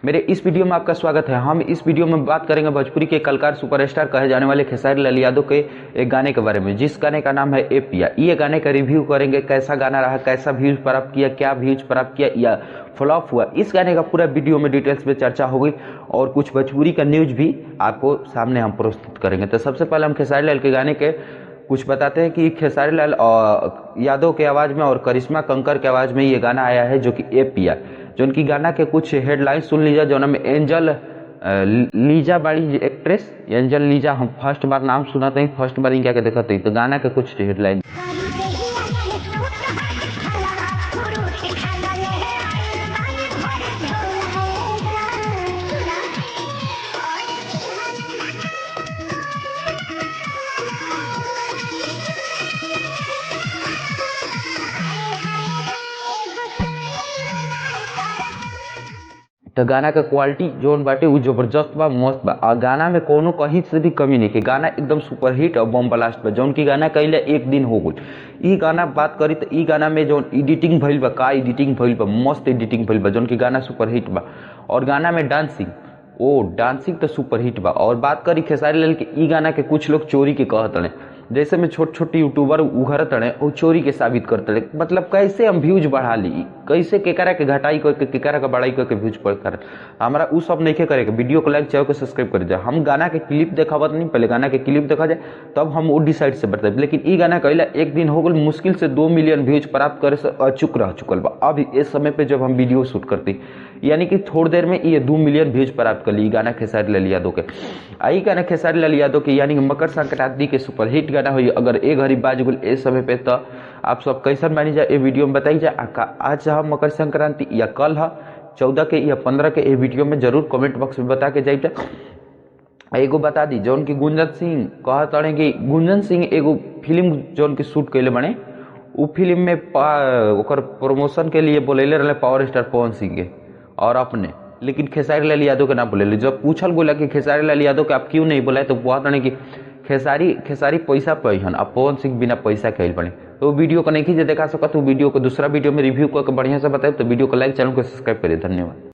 मेरे इस वीडियो में आपका स्वागत है। हम इस वीडियो में बात करेंगे भोजपुरी के कलाकार सुपरस्टार कहे जाने वाले खेसारी लाल यादव के एक गाने के बारे में, जिस गाने का नाम है ए पिया। ये गाने का रिव्यू करेंगे, कैसा गाना रहा, कैसा व्यूज प्राप्त किया, क्या व्यूज प्राप्त किया या फ्लॉप हुआ, इस गाने का पूरा वीडियो में डिटेल्स में चर्चा होगी और कुछ भोजपुरी का न्यूज भी आपको सामने हम प्रस्तुत करेंगे। तो सबसे पहले हम खेसारी लाल के गाने के कुछ बताते हैं कि खेसारी लाल यादव के आवाज़ में और करिश्मा कंकर के आवाज़ में ये गाना आया है, जो कि ए पिया। जो उनकी गाना के कुछ हेडलाइंस सुन लीजिए। जो नाम एंजल लीजा बाड़ी एक्ट्रेस एंजल लीजा, हम फर्स्ट बार नाम सुनाते हैं, फर्स्ट बार क्या देखते हैं। तो गाना के कुछ हेडलाइन तो गाना का क्वालिटी जोन बाटे वो जबरदस्त बा, मस्त बा। और गाना में कोनो कहीं से भी कमी नहीं के, गाना एकदम सुपर हिट और बम ब्लास्ट बा। जौन की गाना कहिले एक दिन हो गई। ई गाना बात करी तो ई गाना में जो एडिटिंग भइल बा, का एडिटिंग भइल बा, मस्त एडिटिंग भइल बा। जौन की गाना सुपर हिट बा और गाना में डांसिंग तो सुपर हिट बा। और बात करी खेसारी लाल के ई गाना के कुछ लोग चोरी के कहत रहे, जैसे में छोटे छोटे यूट्यूबर उघरत रहे वो चोरी के साबित करते रहे। मतलब कैसे हम व्यूज बढ़ा ली, कैसे केकरा के घटाई करके केकरा का बढ़ाई करके व्यूज कर हमारा उ सब नहीं करे। वीडियो को लाइक चैनल को सब्सक्राइब कर जाए। हम गाना के क्लिप देखावत नहीं, पहले गाना के क्लिप देखा जाए तब हम वो डिसाइड से बताए। लेकिन ई गाना कहला एक दिन हो गल, मुश्किल से 2 मिलियन व्यूज प्राप्त करे से अचूक रह चुकल बा। अब इस समय पे जब हम वीडियो शूट करती, यानी कि थोड़ी देर में ये 2 मिलियन व्यूज प्राप्त कर ली गाना खेसारी लाल यादव के। आई गाना खेसारी लाल यादव के यानी कि मकर संक्रांति के सुपर हिट गाना हुई। अगर एक घड़ी बाज गुल इस समय पे तो आप सब कैसन मानी जाए, ये वीडियो में बताई जाए। आज है मकर संक्रांति या कल है 14 के या 15 के, ये वीडियो में जरूर कमेंट बॉक्स में बता के जाइए। एगो बता दी जौन की गुंजन सिंह कहत रहे कि गुंजन सिंह एगो फिल्म जौन की शूट कैले बने, उ फिल्म में ओकर प्रमोशन के लिए बोलेले रहे पावर स्टार पवन सिंह के और अपने, लेकिन खेसारी लाल यादव के ना बोले। जब पूछल बोला कि खेसारी लाल यादव के आप क्यों नहीं बोला, तो कहत रहे कि खेसारी पैसा पे हन, अब पवन सिंह बिना पैसा कैल बने। तो वीडियो को नहीं खींचे देखा सकता, तो वीडियो को दूसरा वीडियो में रिव्यू करके बढ़िया से बताए। तो वीडियो को लाइक, चैनल को सब्सक्राइब करिए। धन्यवाद।